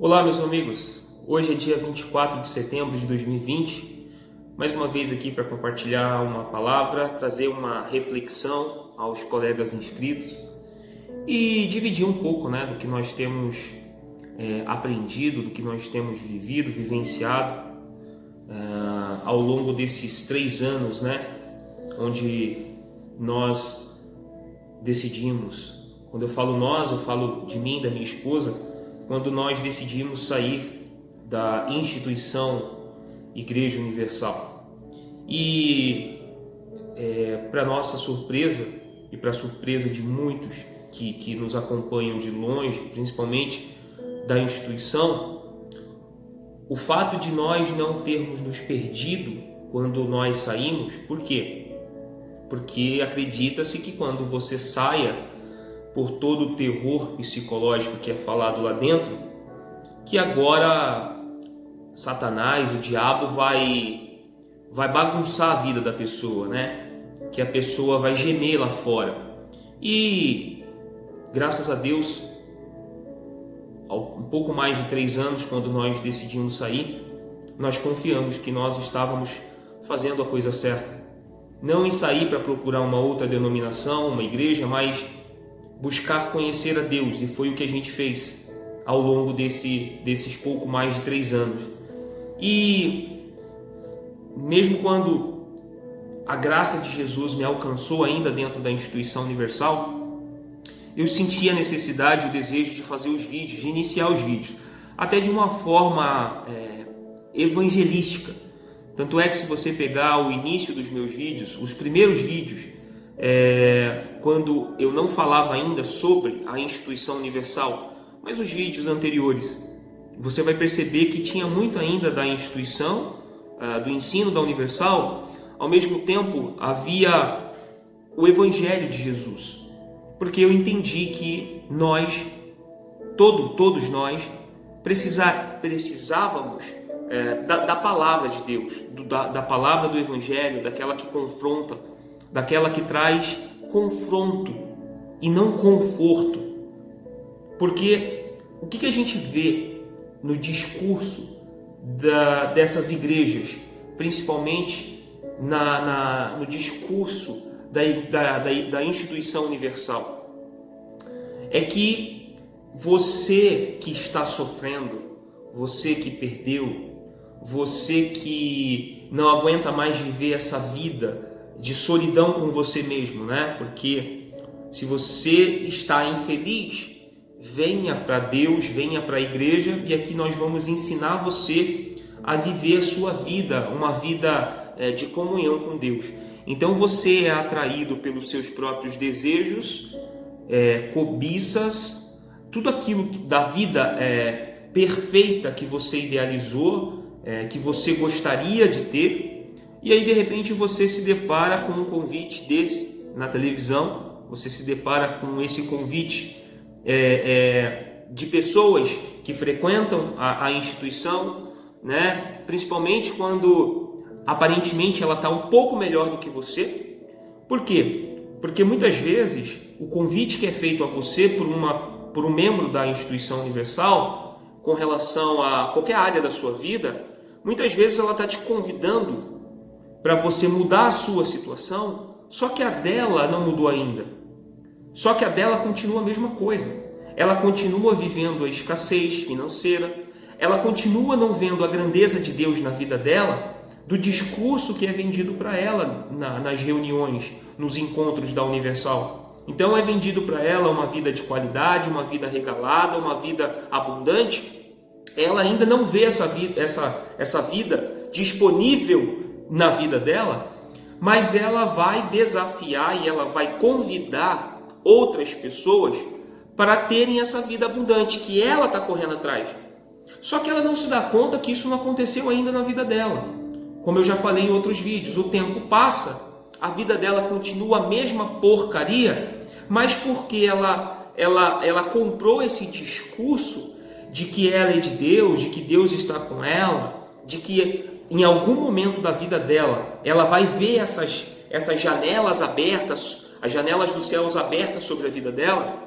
Olá, meus amigos. Hoje é dia 24 de setembro de 2020. Mais uma vez aqui para compartilhar uma palavra, trazer uma reflexão aos colegas inscritos e dividir um pouco, do que nós temos aprendido, do que nós temos vivenciado ao longo desses 3 anos, onde nós decidimos. Quando eu falo nós, eu falo de mim, da minha esposa. Quando nós decidimos sair da instituição Igreja Universal. E para nossa surpresa e para a surpresa de muitos que nos acompanham de longe, principalmente da instituição, o fato de nós não termos nos perdido quando nós saímos. Por quê? Porque acredita-se que quando você saia por todo o terror psicológico que é falado lá dentro, que agora Satanás, o diabo, vai bagunçar a vida da pessoa, que a pessoa vai gemer lá fora. E graças a Deus, há um pouco mais de 3 anos, quando nós decidimos sair, nós confiamos que nós estávamos fazendo a coisa certa. Não em sair para procurar uma outra denominação, uma igreja, mas buscar conhecer a Deus, e foi o que a gente fez ao longo desses pouco mais de 3 anos. E mesmo quando a graça de Jesus me alcançou ainda dentro da instituição universal, eu senti a necessidade, o desejo de fazer os vídeos, de iniciar os vídeos, até de uma forma evangelística. Tanto é que, se você pegar o início dos meus vídeos, os primeiros vídeos, quando eu não falava ainda sobre a instituição universal, mas os vídeos anteriores, você vai perceber que tinha muito ainda da instituição, do ensino da Universal. Ao mesmo tempo havia o Evangelho de Jesus, porque eu entendi que nós, todos nós, precisávamos da palavra de Deus, da palavra do Evangelho, daquela que confronta, daquela que traz confronto e não conforto. Porque o que a gente vê no discurso dessas igrejas, principalmente no discurso da instituição universal, é que você que está sofrendo, você que perdeu, você que não aguenta mais viver essa vida de solidão com você mesmo, Porque se você está infeliz, venha para Deus, venha para a igreja, e aqui nós vamos ensinar você a viver a sua vida, uma vida de comunhão com Deus. Então você é atraído pelos seus próprios desejos, cobiças, tudo aquilo da vida perfeita que você idealizou, que você gostaria de ter. E aí, de repente, você se depara com um convite desse na televisão, você se depara com esse convite de pessoas que frequentam a instituição, principalmente quando aparentemente ela está um pouco melhor do que você. Por quê? Porque muitas vezes o convite que é feito a você por um membro da instituição universal, com relação a qualquer área da sua vida, muitas vezes ela está te convidando para você mudar a sua situação, só que a dela não mudou ainda. Só que a dela continua a mesma coisa. Ela continua vivendo a escassez financeira, ela continua não vendo a grandeza de Deus na vida dela, do discurso que é vendido para ela nas reuniões, nos encontros da Universal. Então é vendido para ela uma vida de qualidade, uma vida regalada, uma vida abundante. Ela ainda não vê essa vida disponível na vida dela, mas ela vai desafiar e ela vai convidar outras pessoas para terem essa vida abundante que ela está correndo atrás. Só que ela não se dá conta que isso não aconteceu ainda na vida dela. Como eu já falei em outros vídeos, o tempo passa, a vida dela continua a mesma porcaria, mas porque ela comprou esse discurso de que ela é de Deus, de que Deus está com ela, de que em algum momento da vida dela, ela vai ver essas janelas abertas, as janelas dos céus abertas sobre a vida dela.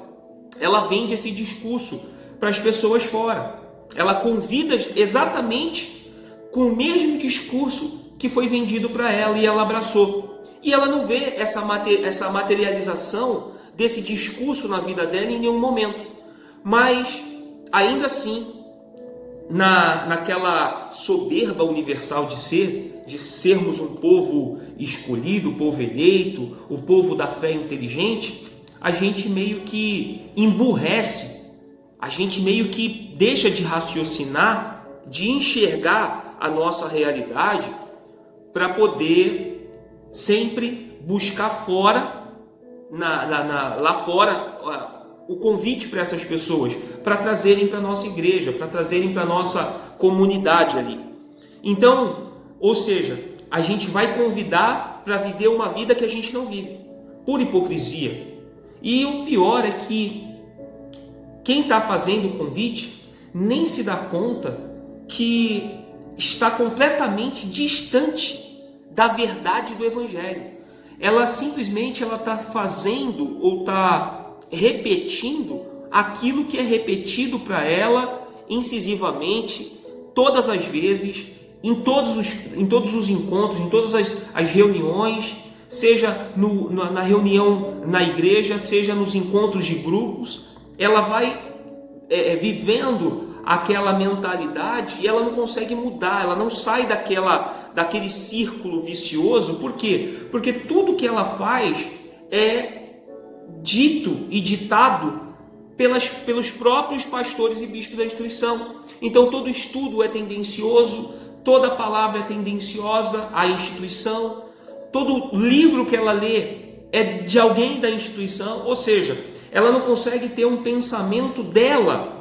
Ela vende esse discurso para as pessoas fora. ela convida exatamente com o mesmo discurso que foi vendido para ela e ela abraçou. E ela não vê essa materialização desse discurso na vida dela em nenhum momento. Mas, ainda assim, naquela soberba universal de sermos um povo escolhido, o povo eleito, o povo da fé inteligente, a gente meio que emburrece, a gente meio que deixa de raciocinar, de enxergar a nossa realidade para poder sempre buscar fora, lá fora, o convite para essas pessoas, para trazerem para a nossa igreja, para trazerem para a nossa comunidade ali. Então, ou seja, a gente vai convidar para viver uma vida que a gente não vive, por hipocrisia. E o pior é que quem está fazendo o convite nem se dá conta que está completamente distante da verdade do Evangelho. Ela simplesmente está fazendo ou está repetindo aquilo que é repetido para ela incisivamente, todas as vezes, em todos os encontros, em todas as reuniões, seja na reunião na igreja, seja nos encontros de grupos. Ela vai vivendo aquela mentalidade e ela não consegue mudar, ela não sai daquele círculo vicioso. Por quê? Porque tudo que ela faz é dito e ditado pelos próprios pastores e bispos da instituição. Então todo estudo é tendencioso, toda palavra é tendenciosa à instituição, todo livro que ela lê é de alguém da instituição, ou seja, ela não consegue ter um pensamento dela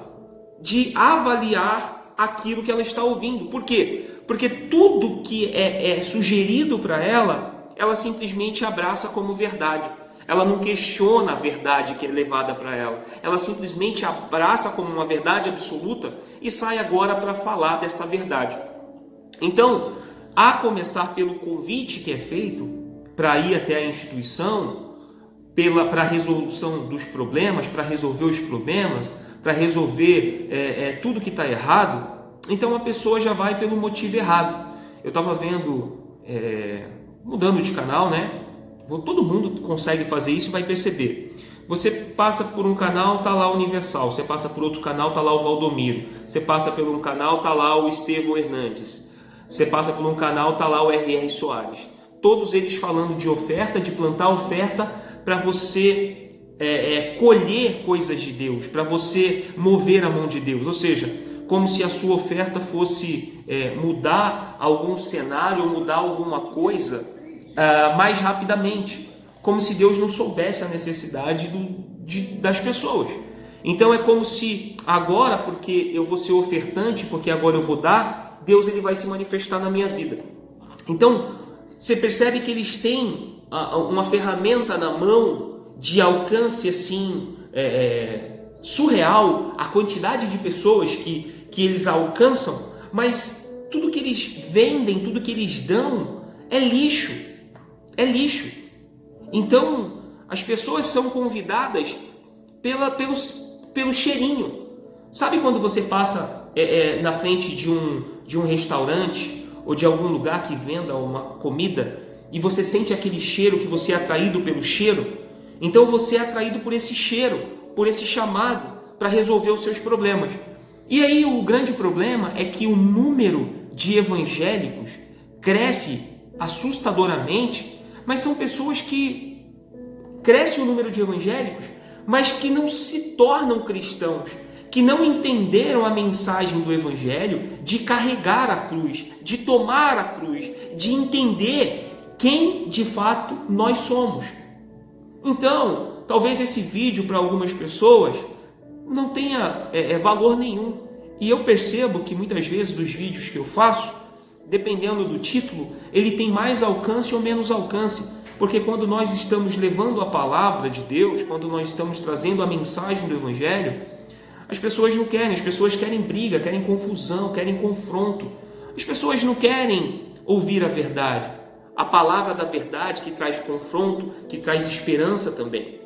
de avaliar aquilo que ela está ouvindo. Por quê? Porque tudo que é sugerido para ela, ela simplesmente abraça como verdade. Ela não questiona a verdade que é levada para ela. Ela simplesmente abraça como uma verdade absoluta e sai agora para falar desta verdade. Então, a começar pelo convite que é feito para ir até a instituição, para a resolução dos problemas, para resolver os problemas, para resolver tudo que está errado, então a pessoa já vai pelo motivo errado. Eu estava vendo, mudando de canal, né? Todo mundo consegue fazer isso e vai perceber. Você passa por um canal, está lá o Universal. Você passa por outro canal, está lá o Valdomiro. Você passa por um canal, está lá o Estevão Hernandes. Você passa por um canal, está lá o R.R. Soares. Todos eles falando de oferta, de plantar oferta para você colher coisas de Deus, para você mover a mão de Deus. Ou seja, como se a sua oferta fosse mudar algum cenário, mudar alguma coisa mais rapidamente, como se Deus não soubesse a necessidade das pessoas. Então é como se agora, porque eu vou ser ofertante, porque agora eu vou dar, Deus ele vai se manifestar na minha vida. Então você percebe que eles têm uma ferramenta na mão de alcance assim surreal, a quantidade de pessoas que eles alcançam, mas tudo que eles vendem, tudo que eles dão é lixo. É lixo. Então, as pessoas são convidadas pelo cheirinho. Sabe quando você passa na frente de um restaurante ou de algum lugar que venda uma comida e você sente aquele cheiro, que você é atraído pelo cheiro? Então você é atraído por esse cheiro, por esse chamado para resolver os seus problemas. E aí o grande problema é que o número de evangélicos cresce assustadoramente, mas são pessoas que cresce o número de evangélicos, mas que não se tornam cristãos, que não entenderam a mensagem do evangelho de carregar a cruz, de tomar a cruz, de entender quem de fato nós somos. Então, talvez esse vídeo para algumas pessoas não tenha valor nenhum. E eu percebo que muitas vezes dos vídeos que eu faço, dependendo do título, ele tem mais alcance ou menos alcance, porque quando nós estamos levando a palavra de Deus, quando nós estamos trazendo a mensagem do Evangelho, as pessoas não querem, as pessoas querem briga, querem confusão, querem confronto. As pessoas não querem ouvir a verdade, a palavra da verdade que traz confronto, que traz esperança também.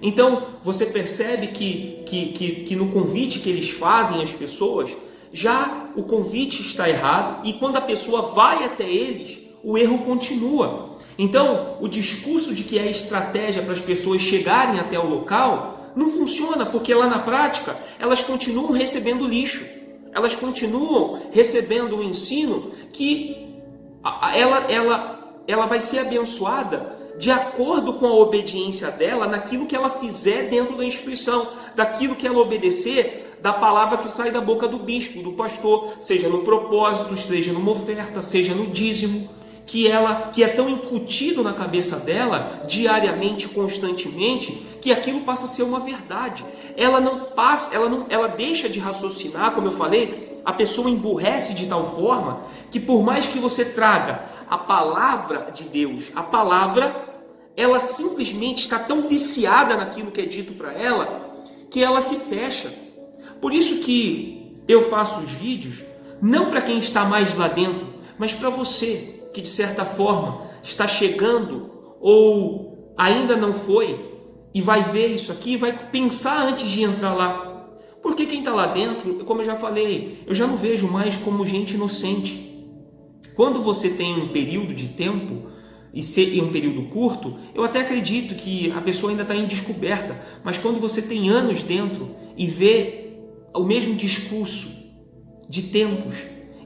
Então, você percebe que no convite que eles fazem às pessoas, já o convite está errado e quando a pessoa vai até eles, o erro continua. Então, o discurso de que é estratégia para as pessoas chegarem até o local não funciona, porque lá na prática elas continuam recebendo lixo, elas continuam recebendo um ensino que ela vai ser abençoada de acordo com a obediência dela naquilo que ela fizer dentro da instituição, daquilo que ela obedecer, da palavra que sai da boca do bispo, do pastor, seja no propósito, seja numa oferta, seja no dízimo, que é tão incutido na cabeça dela, diariamente, constantemente, que aquilo passa a ser uma verdade. Ela deixa de raciocinar, como eu falei, a pessoa emburrece de tal forma que por mais que você traga a palavra de Deus, a palavra, ela simplesmente está tão viciada naquilo que é dito para ela, que ela se fecha. Por isso que eu faço os vídeos, não para quem está mais lá dentro, mas para você, que de certa forma está chegando ou ainda não foi e vai ver isso aqui, vai pensar antes de entrar lá. Porque quem está lá dentro, como eu já falei, eu já não vejo mais como gente inocente. Quando você tem um período de tempo e um período curto, eu até acredito que a pessoa ainda está em descoberta, mas quando você tem anos dentro e vê o mesmo discurso de tempos,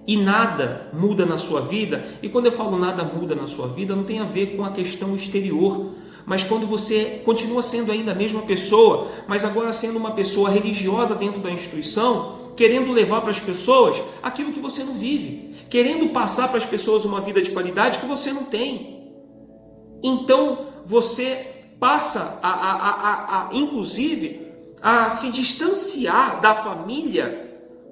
e nada muda na sua vida, e quando eu falo nada muda na sua vida, não tem a ver com a questão exterior, mas quando você continua sendo ainda a mesma pessoa, mas agora sendo uma pessoa religiosa dentro da instituição, querendo levar para as pessoas aquilo que você não vive, querendo passar para as pessoas uma vida de qualidade que você não tem. Então você passa inclusive a se distanciar da família,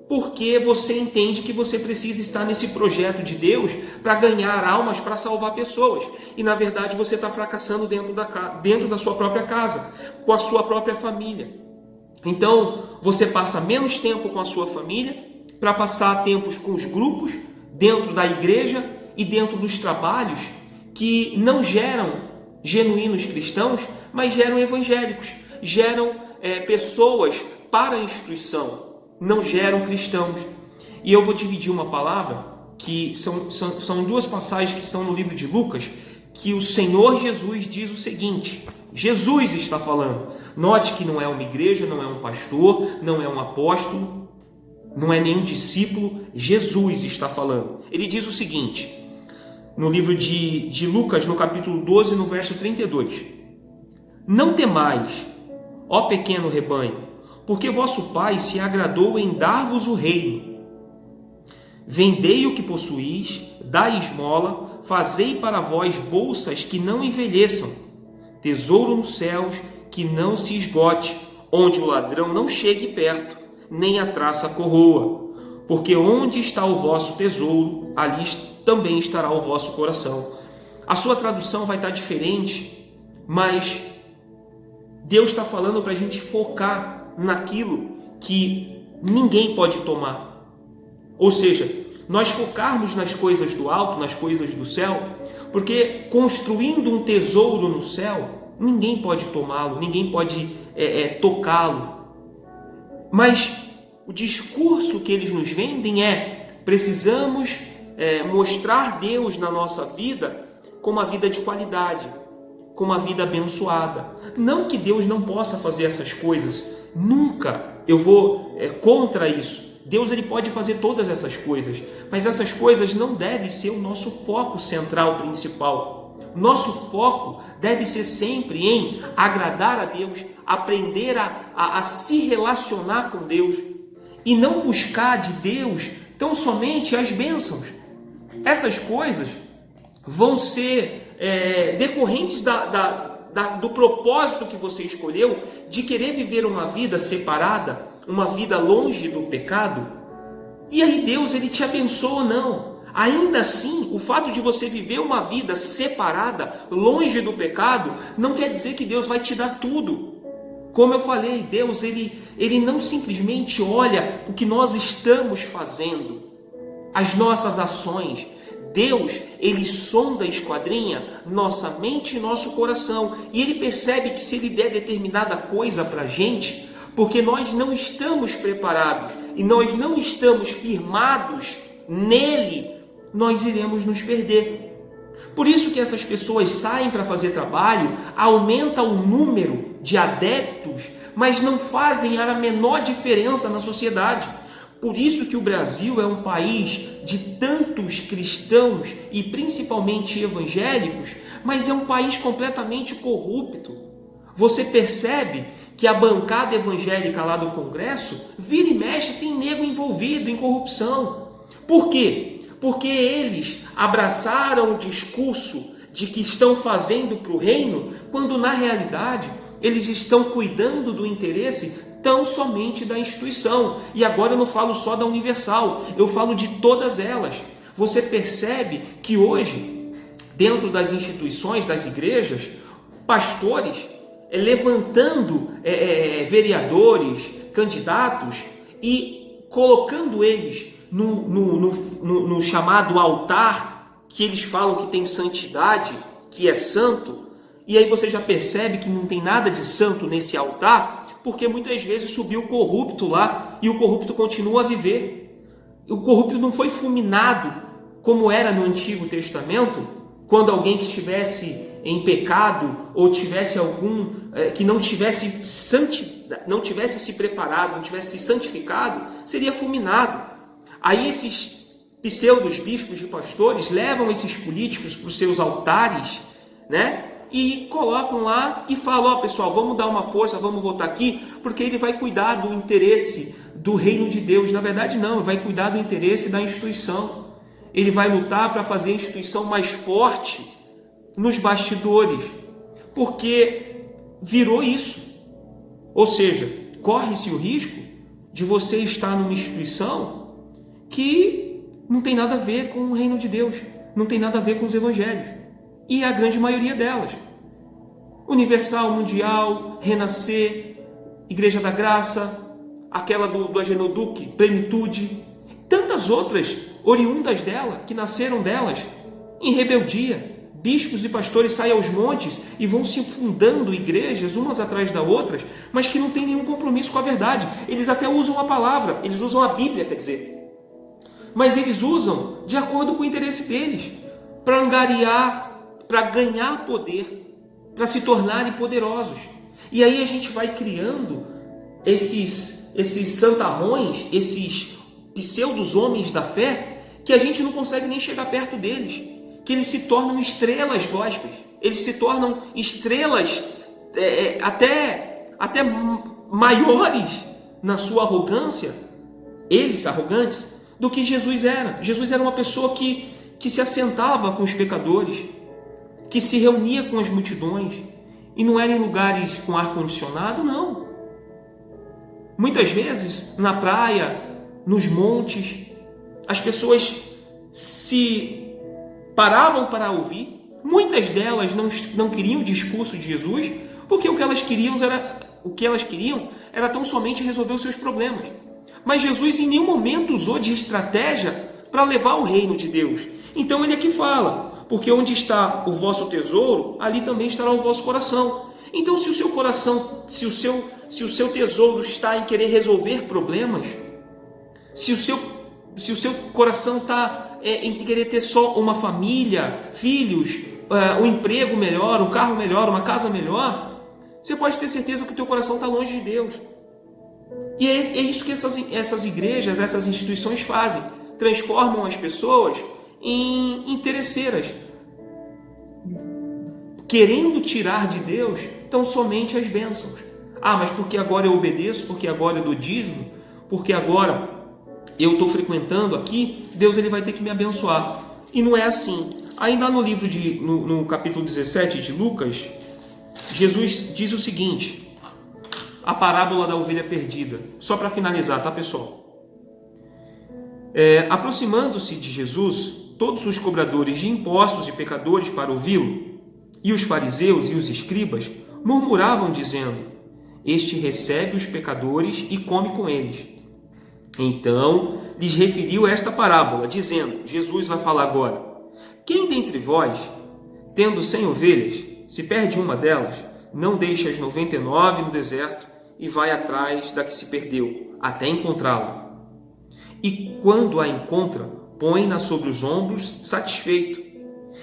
porque você entende que você precisa estar nesse projeto de Deus para ganhar almas, para salvar pessoas. E na verdade você está fracassando dentro da sua própria casa, com a sua própria família. Então você passa menos tempo com a sua família para passar tempos com os grupos, dentro da igreja e dentro dos trabalhos que não geram genuínos cristãos, mas geram evangélicos, geram pessoas para a instituição, não geram cristãos. E eu vou dividir uma palavra que são duas passagens que estão no livro de Lucas, que o Senhor Jesus diz o seguinte, Jesus está falando, note que não é uma igreja, não é um pastor, não é um apóstolo, não é nenhum discípulo, Jesus está falando. Ele diz o seguinte, no livro de Lucas, no capítulo 12, no verso 32, não temais, ó pequeno rebanho, porque vosso Pai se agradou em dar-vos o reino. Vendei o que possuís, dai esmola, fazei para vós bolsas que não envelheçam, tesouro nos céus que não se esgote, onde o ladrão não chegue perto, nem a traça corroa. Porque onde está o vosso tesouro, ali também estará o vosso coração. A sua tradução vai estar diferente, mas Deus está falando para a gente focar naquilo que ninguém pode tomar. Ou seja, nós focarmos nas coisas do alto, nas coisas do céu, porque construindo um tesouro no céu, ninguém pode tomá-lo, ninguém pode tocá-lo. Mas o discurso que eles nos vendem precisamos mostrar Deus na nossa vida como uma vida de qualidade, como uma vida abençoada. Não que Deus não possa fazer essas coisas, nunca eu vou contra isso. Deus ele pode fazer todas essas coisas, mas essas coisas não devem ser o nosso foco central principal. Nosso foco deve ser sempre em agradar a Deus, aprender a se relacionar com Deus e não buscar de Deus tão somente as bênçãos. Essas coisas vão ser decorrentes do propósito que você escolheu de querer viver uma vida separada, uma vida longe do pecado. E aí Deus ele te abençoa ou não. Ainda assim, o fato de você viver uma vida separada, longe do pecado, não quer dizer que Deus vai te dar tudo. Como eu falei, Deus ele não simplesmente olha o que nós estamos fazendo, as nossas ações. Deus, ele sonda, esquadrinha nossa mente e nosso coração. E ele percebe que se ele der determinada coisa para a gente, porque nós não estamos preparados e nós não estamos firmados nele, nós iremos nos perder. Por isso que essas pessoas saem para fazer trabalho, aumenta o número de adeptos, mas não fazem a menor diferença na sociedade. Por isso que o Brasil é um país de tantos cristãos e principalmente evangélicos, mas é um país completamente corrupto. Você percebe que a bancada evangélica lá do Congresso, vira e mexe, tem nego envolvido em corrupção. Por quê? Porque eles abraçaram o discurso de que estão fazendo para o reino, quando na realidade eles estão cuidando do interesse tão somente da instituição. E agora eu não falo só da Universal, eu falo de todas elas. Você percebe que hoje, dentro das instituições, das igrejas, pastores levantando vereadores, candidatos e colocando eles no chamado altar, que eles falam que tem santidade, que é santo, e aí você já percebe que não tem nada de santo nesse altar, porque muitas vezes subiu o corrupto lá, e o corrupto continua a viver. O corrupto não foi fulminado, como era no Antigo Testamento, quando alguém que estivesse em pecado, ou tivesse algum que não tivesse se preparado, não tivesse se santificado, seria fulminado. Aí esses pseudos bispos e pastores levam esses políticos para os seus altares, né? E colocam lá e falam, pessoal, vamos dar uma força, vamos votar aqui, porque ele vai cuidar do interesse do reino de Deus. Na verdade não, ele vai cuidar do interesse da instituição. Ele vai lutar para fazer a instituição mais forte nos bastidores, porque virou isso. Ou seja, corre-se o risco de você estar numa instituição que não tem nada a ver com o reino de Deus, não tem nada a ver com os evangelhos, e a grande maioria delas. Universal, Mundial, Renascer, Igreja da Graça, aquela do Agenoduque, Plenitude, tantas outras oriundas dela, que nasceram delas, em rebeldia. Bispos e pastores saem aos montes e vão se fundando igrejas umas atrás das outras, mas que não tem nenhum compromisso com a verdade. Eles até usam a palavra, eles usam a Bíblia, quer dizer, mas eles usam de acordo com o interesse deles, para angariar, para ganhar poder, para se tornarem poderosos. E aí a gente vai criando esses santarrões, esses pseudos homens da fé, que a gente não consegue nem chegar perto deles, que eles se tornam estrelas gospels, eles se tornam estrelas até maiores na sua arrogância, eles arrogantes, do que Jesus era. Jesus era uma pessoa que se assentava com os pecadores, que se reunia com as multidões, e não era em lugares com ar-condicionado, não. Muitas vezes, na praia, nos montes, as pessoas se paravam para ouvir. Muitas delas não queriam o discurso de Jesus, porque o que elas queriam era tão somente resolver os seus problemas. Mas Jesus em nenhum momento usou de estratégia para levar o reino de Deus. Então ele aqui fala, porque onde está o vosso tesouro, ali também estará o vosso coração. Então se o seu coração, se o seu tesouro está em querer resolver problemas, se o seu coração está em querer ter só uma família, filhos, um emprego melhor, um carro melhor, uma casa melhor, você pode ter certeza que o teu coração está longe de Deus. E é isso que essas igrejas, essas instituições fazem. Transformam as pessoas em interesseiras, querendo tirar de Deus tão somente as bênçãos. Mas porque agora eu obedeço, porque agora eu dou dízimo, porque agora eu estou frequentando aqui, Deus ele vai ter que me abençoar. E não é assim. Ainda no livro no capítulo 17 de Lucas, Jesus diz o seguinte, a parábola da ovelha perdida, só para finalizar, tá, pessoal? Aproximando-se de Jesus, todos os cobradores de impostos e pecadores para ouvi-lo, e os fariseus e os escribas murmuravam dizendo, este recebe os pecadores e come com eles. Então lhes referiu esta parábola, dizendo, Jesus vai falar agora, quem dentre vós, tendo 100 ovelhas, se perde uma delas, não deixa as 99 no deserto e vai atrás da que se perdeu, até encontrá-la. E quando a encontra, põe-na sobre os ombros, satisfeito.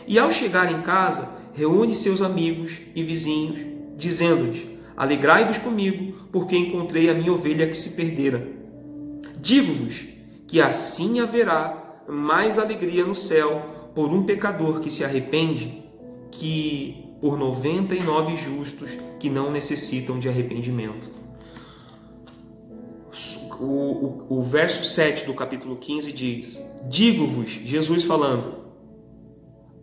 E ao chegar em casa, reúne seus amigos e vizinhos, dizendo-lhes: alegrai-vos comigo, porque encontrei a minha ovelha que se perdera. Digo-vos que assim haverá mais alegria no céu por um pecador que se arrepende, que por 99 justos que não necessitam de arrependimento. O verso 7 do capítulo 15 diz: digo-vos, Jesus falando,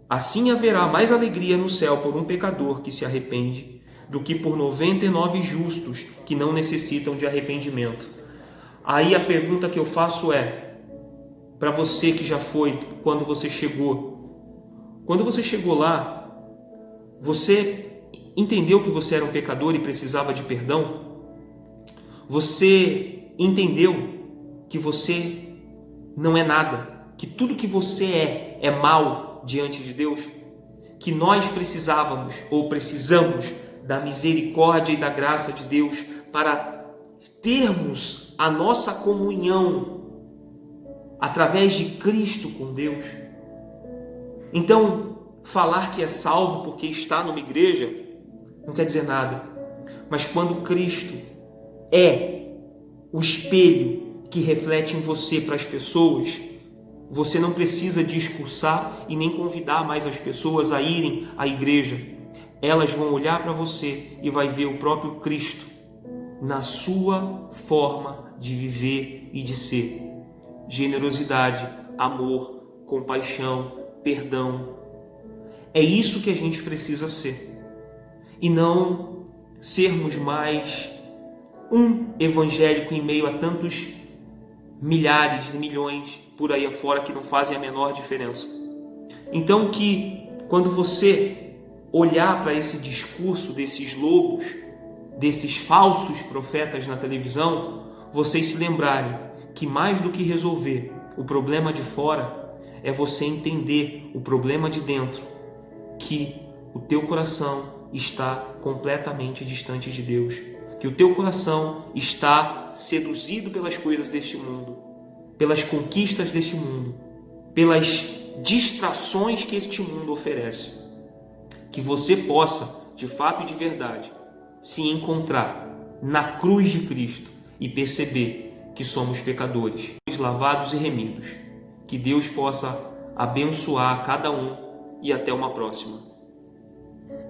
assim haverá mais alegria no céu por um pecador que se arrepende, do que por 99 justos que não necessitam de arrependimento. Aí a pergunta que eu faço é, para você que já foi, quando você chegou lá, você entendeu que você era um pecador e precisava de perdão? Você entendeu que você não é nada, que tudo que você é mal diante de Deus? Que nós precisávamos ou precisamos da misericórdia e da graça de Deus para termos a nossa comunhão através de Cristo com Deus? Então, falar que é salvo porque está numa igreja não quer dizer nada. Mas quando Cristo é o espelho que reflete em você para as pessoas, você não precisa discursar e nem convidar mais as pessoas a irem à igreja. Elas vão olhar para você e vai ver o próprio Cristo na sua forma de viver e de ser. Generosidade, amor, compaixão, perdão. É isso que a gente precisa ser. E não sermos mais um evangélico em meio a tantos milhares e milhões por aí afora que não fazem a menor diferença. Então que quando você olhar para esse discurso desses lobos, desses falsos profetas na televisão, vocês se lembrarem que mais do que resolver o problema de fora, é você entender o problema de dentro, que o teu coração está completamente distante de Deus, que o teu coração está seduzido pelas coisas deste mundo, pelas conquistas deste mundo, pelas distrações que este mundo oferece. Que você possa, de fato e de verdade, se encontrar na cruz de Cristo e perceber que somos pecadores, lavados e remidos. Que Deus possa abençoar cada um e até uma próxima.